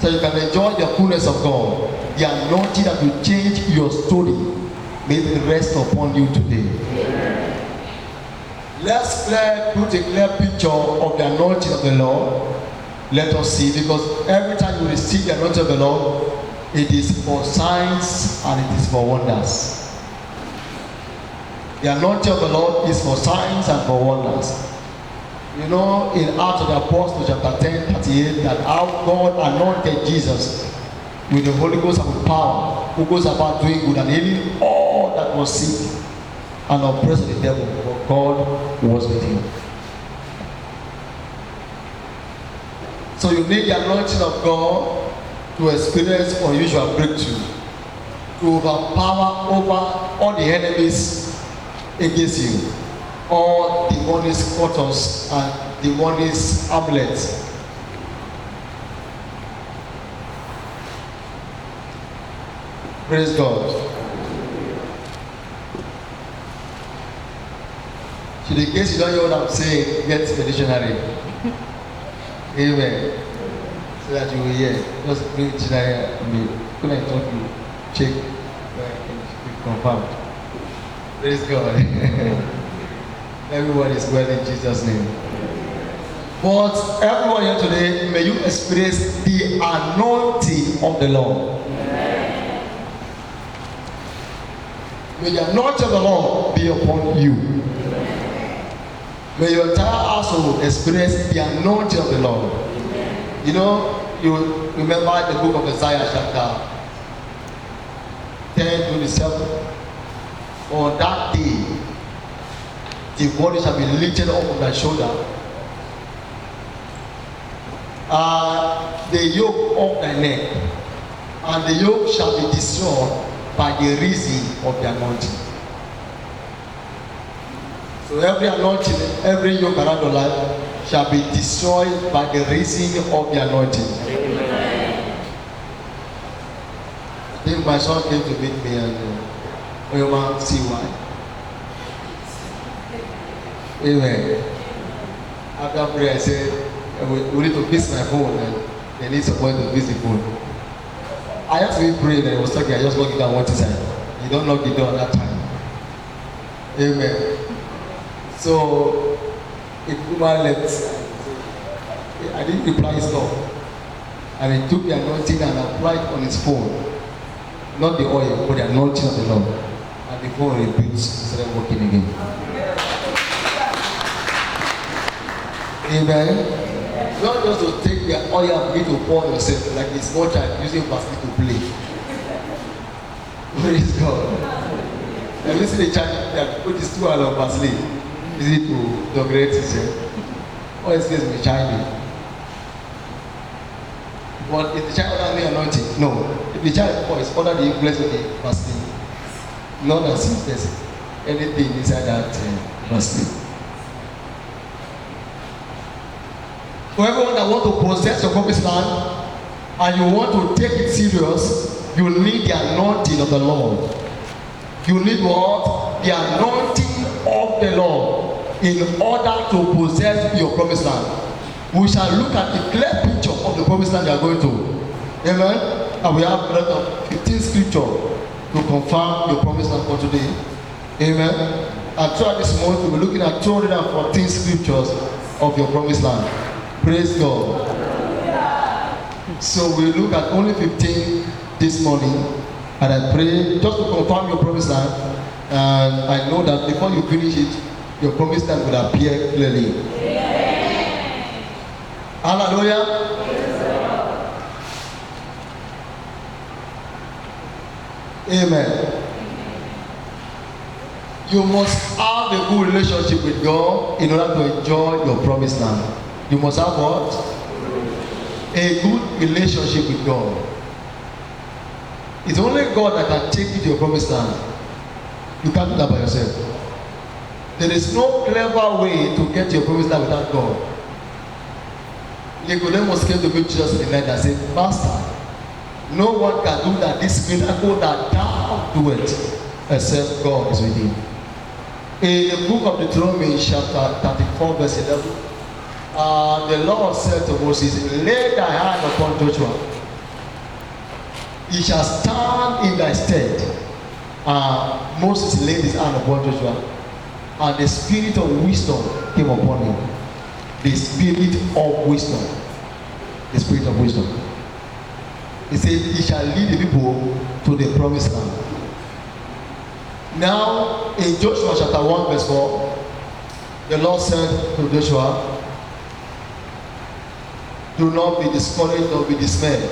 so you can enjoy the fullness of God. The anointing that will change your story, may it rest upon you today. Let's put a clear picture of the anointing of the Lord. Let us see, because every time you receive the anointing of the Lord, it is for signs and it is for wonders. The anointing of the Lord is for signs and for wonders. You know, in Acts of the Apostles chapter 10:38, that how God anointed Jesus with the Holy Ghost and with power, who goes about doing good and healing all that was sick and oppressed the devil, but God was with him. So you need the anointing of God to experience unusual breakthrough, to overpower over all the enemies against you, all demonic scotus and demonic amulets. Praise God. So in case you don't know what I'm saying, get the dictionary. Amen. So that you will hear. Just bring the dictionary and me. When I talk, you check where I can confirm. Praise God. Everyone is well in Jesus' name. But everyone here today, may you experience the anointing of the Lord. May the anointing of the Lord be upon you. May your entire household experience the anointing of the Lord. You know, you remember the book of Isaiah chapter 10:27. On that day, the body shall be lifted up on thy shoulder. The yoke of thy neck, and the yoke shall be destroyed by the reason of the anointing. So every anointing, every yoke around your life shall be destroyed by the reason of the anointing. Amen. I think my son came to meet me and your man see why. Amen. After prayer, I said, we need to fix my phone and they need someone to fix the phone. I have to be praying and I was talking, I just locked it down one time. You don't lock the door at that time. Amen. So, if woman left, I didn't reply his call. And he took the anointing and applied on his phone. Not the oil, but the anointing of the Lord. And the phone rebuilt, started working again. Amen. Not just to take the oil and begin to pour yourself like a small child using basket to play. Praise God. Have you seen a child that put his 2 hours of Vaseline? Is it to decorate himself? Or is this a child? But if the child under the anointing, no. If the child is under the influence of the Vaseline, not as if there's anything inside that Vaseline. For everyone that want to possess your promised land and you want to take it serious, you need the anointing of the Lord. You need what? The anointing of the Lord in order to possess your promised land. We shall look at the clear picture of the promised land you are going to. Amen. And we have a lot of 15 scriptures to confirm your promised land for today. Amen. And throughout this month, we'll be looking at 214 scriptures of your promised land. Praise God. So we look at only 15 this morning, and I pray just to confirm your promised land. And I know that before you finish it, your promised land will appear clearly. Amen. Hallelujah. Amen. You must have a good relationship with God in order to enjoy your promised land. You must have what? A good relationship with God. It's only God that can take you to your promised land. You can't do that by yourself. There is no clever way to get your promised land without God. Nicodemus came to meet Jesus in the night and said, Master, no one can do that this miracle that thou doest except God is with him. In the book of Deuteronomy chapter 34 verse 11, the Lord said to Moses, lay thy hand upon Joshua he shall stand in thy stead. Moses laid his hand upon Joshua, and the spirit of wisdom came upon him. The spirit of wisdom. The spirit of wisdom. He said, he shall lead the people to the promised land. Now, in Joshua chapter 1, verse 4, the Lord said to Joshua, do not be discouraged nor be dismayed.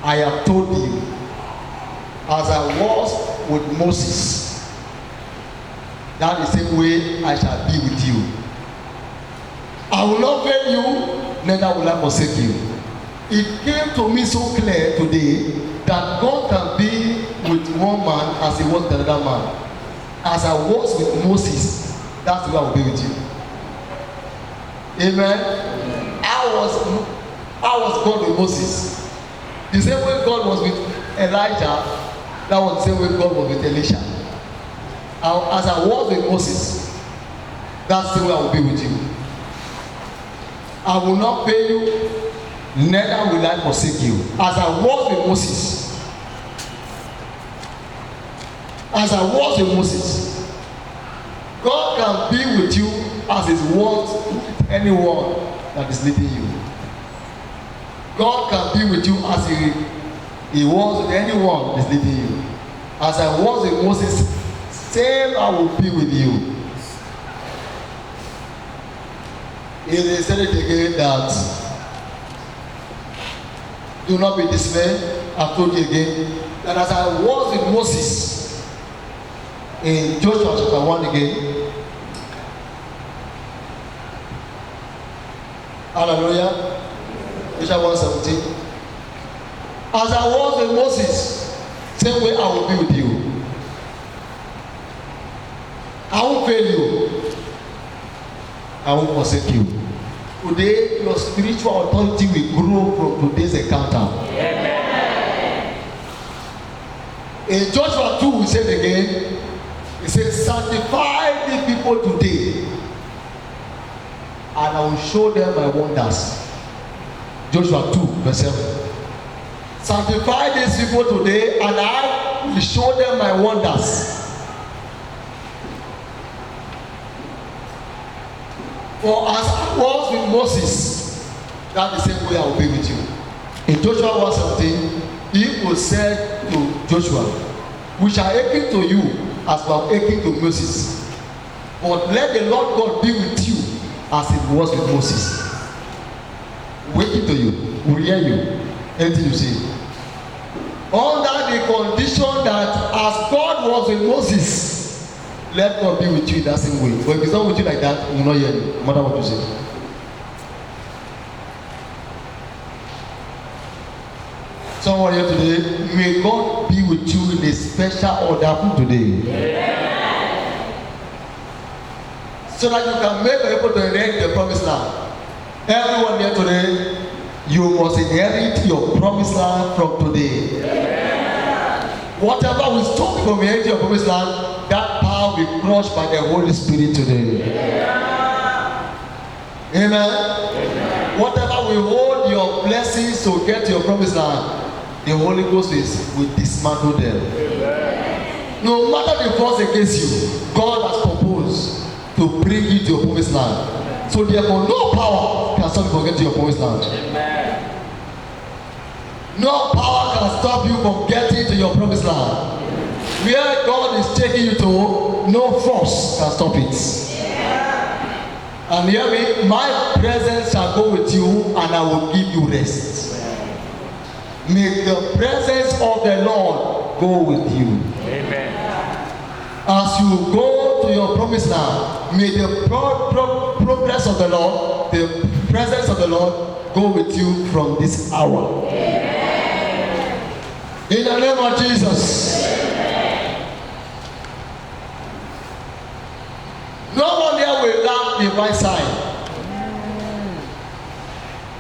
I have told you, as I was with Moses, that is the same way I shall be with you. I will not fail you, neither will I forsake you. It came to me so clear today that God can be with one man as he was with another man. As I was with Moses, that's the way I will be with you. Amen. I was God with Moses. The same way God was with Elijah, that was the same way God was with Elisha. As I was with Moses, that's the way I will be with you. I will not fail you, neither will I forsake you. As I was with Moses. As I was with Moses. God can be with you as his word with anyone that is leading you. God can be with you as he was with anyone that is leading you. As I was with Moses, same I will be with you. It is said again that do not be dismayed. I told you again that as I was with Moses in Joshua chapter 1 again. Hallelujah. Joshua 1:17. As I was with Moses, same way I will be with you. I won't fail you. I won't forsake you. Today, your spiritual authority will grow from today's encounter. Amen. In Joshua 2, we said again, it says, sanctify the people today, and I will show them my wonders. Joshua 2, verse 7. Sanctify these people today, and I will show them my wonders. For as I was with Moses, that is the same way I will be with you. In Joshua 1:17, he will say to Joshua, we shall hearken to you as we have hearkened to Moses. But let the Lord God be with you as it was with Moses. Waiting to you, we hear you, anything you say. Under the condition that as God was with Moses, let God be with you in that same way. But if he's not with you like that, you will not hear you, no matter what you say. Someone here today, may God be with you in a special order today. Yeah. So that you can make able to inherit the promised land. Everyone here today, you must inherit your promised land from today. Yeah. Whatever will stop you from inheriting your promised land, that power will be crushed by the Holy Spirit today. Yeah. Amen. Amen. Whatever will hold your blessings to get to your promised land, the Holy Ghost will dismantle them. Amen. No matter the force against you, God has proposed to bring you to your promised land. So therefore, no power can stop you from getting to your promised land. Amen. No power can stop you from getting to your promised land. Where God is taking you to, no force can stop it. Yeah. And hear me, my presence shall go with you, and I will give you rest. May the presence of the Lord go with you. Amen. As you go to your promised land, may the progress of the Lord, the presence of the Lord, go with you from this hour. Amen. In the name of Jesus. Amen. No one there will lack the right side.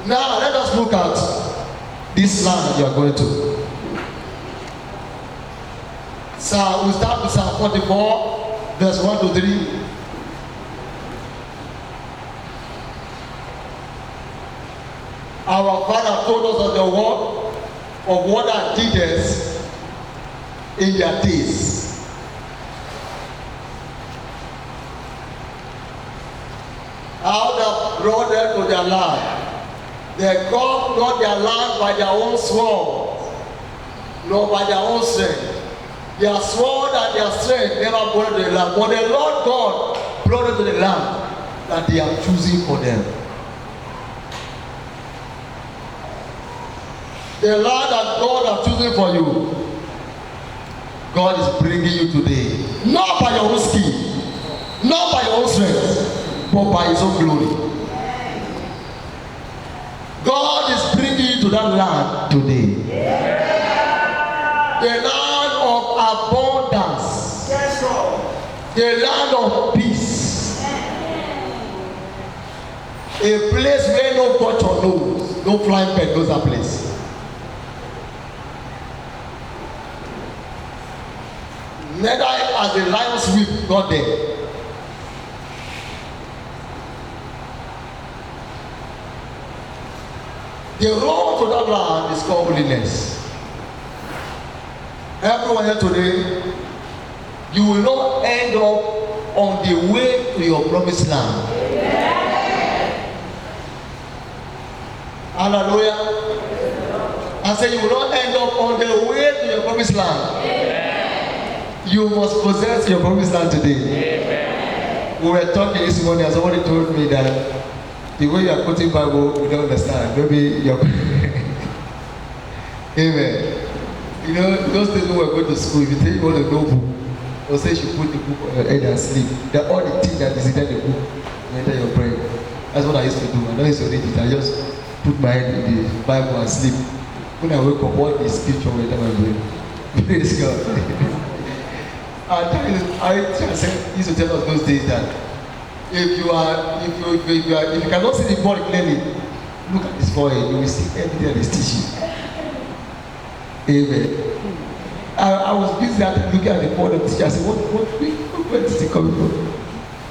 Now let us look at this land that you are going to. So we start with Psalm 44, verse 1 to 3. Our Father told us of the word of what I did in their days. How they brought them to their land. They got their land by their own sword, nor by their own strength. Their sword and their strength never brought them to the land. But the Lord God brought them to the land that they are choosing for them. The land that God has chosen for you, God is bringing you today. Not by your own skill, not by your own strength, but by His own glory. God is bringing you to that land today. The land of abundance. The land of peace. A place where no culture knows, no flying bird knows that place. Neither as the lion's whip got there. The road to that land is called holiness. Everyone here today, you will not end up on the way to your promised land. Hallelujah. I say you will not end up on the way to your promised land. You must possess your promised land today. We were talking this morning and somebody told me that the way you are quoting Bible, we don't understand. Maybe you're Amen. You know, those days when we were going to school, if you say you want a notebook, or say you should put the book on your head and sleep, that all the things that is in the book will enter your brain. That's what I used to do. I don't used to read it. I just put my head in the Bible and sleep. When I wake up, all the scripture will enter my brain. Praise God. I used to tell us those days that if you cannot see the body clearly, look at his forehead, you will see everything that is teaching. Amen. I was busy looking at the forehead of the teacher. I said, where is he coming from?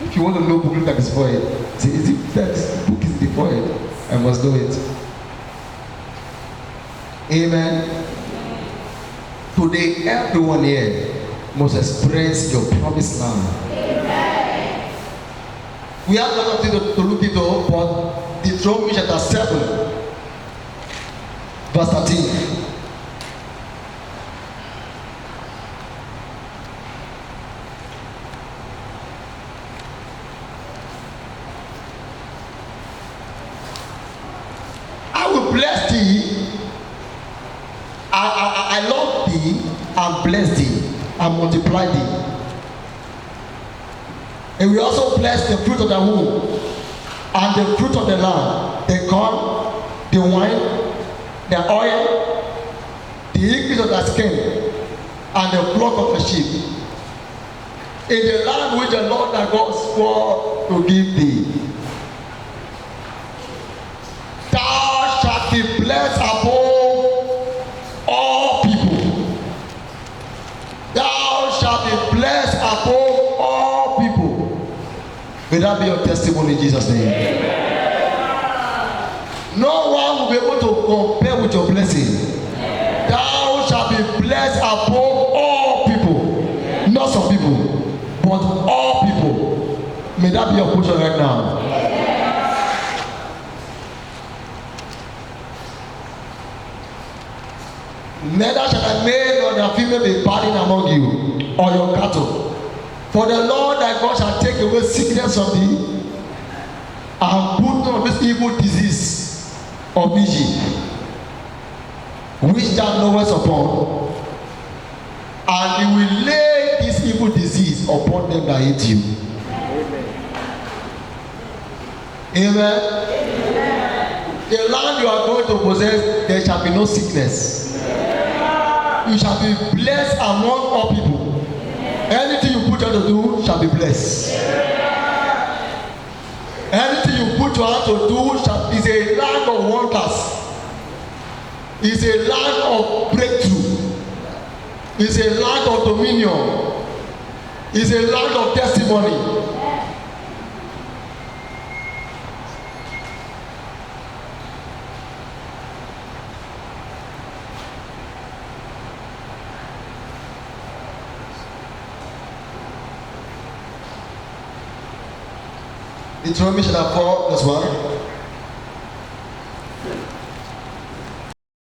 If you want to know book, look at his forehead. Say, is it that book is in the forehead? I must know it. Amen. Today, everyone here must experience your promised land. Amen. We have a lot of things to look into, but Deuteronomy chapter 7, verse 13. I will bless thee, I love thee, and bless thee, and multiply thee. And we also bless the fruit of the womb, and the fruit of the land, the corn, the wine, the oil, the increase of the skin, and the flock of the sheep. In the land which the Lord thy God swore to give thee, thou shalt be blessed above all people. Thou shalt be blessed above all people. May that be your testimony in Jesus' name. Amen. No one will be able to compare with your blessing. Amen. Thou shalt be blessed above all people. Amen. Not some people, but all people. May that be your portion right now. Amen. Neither shall a male nor a female be barren among you, or your cattle. For the Lord thy God shall take away sickness from thee, and put none of this evil disease of Egypt, which thou knowest upon, and he will lay this evil disease upon them that hate you. Amen. Amen. The land you are going to possess, there shall be no sickness. You shall be blessed among all people. Anything you put out to do shall be blessed. Anything you put your hand to do is a land of wonders. It's a land of breakthrough. It's a land of dominion. It's a land of testimony. Deuteronomy chapter 4, verse 1.